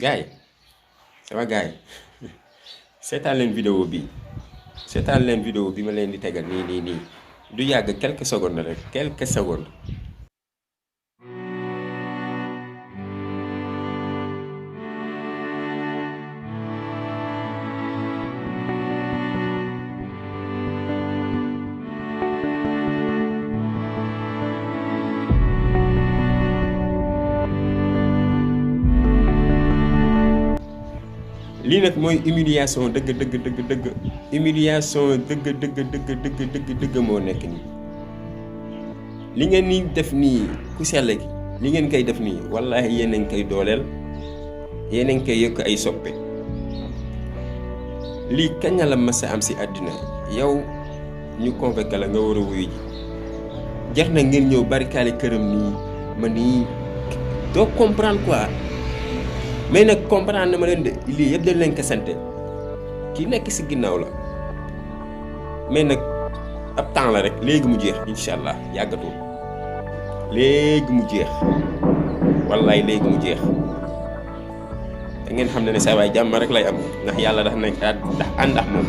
gars yi sama gars yi seetaan leen vidéo bi seetaan leen vidéo bi ma leen di tegal nii du yàgg quelques secondes rek quelques secondes. lii nag mooy humiliation dëgg humiliation dëgg moo nekk nii li ngeen ni def nii ku sell gi li ngeen koy def nii wallaahi yéen a ngi koy dooleel yéen a ngi koy yokk ay soppe lii kañ la mas a am si àddina yow ñu convoqué la nga war a wuyu ji jar na ngeen ñëw barikaale këram nii ma nii doo comprendre quoi. mais nag comprendre na ma leen de lii yëpp dañ leen ko sante kii nekk si ginnaaw la mais nag ab temps la rek léegi mu jeex incha allah yàggatul léegi mu jeex wallaay léegi mu jeex da ngeen xam ne saa waay jàmm rek lay am ndax yàlla ndax ànd ak moom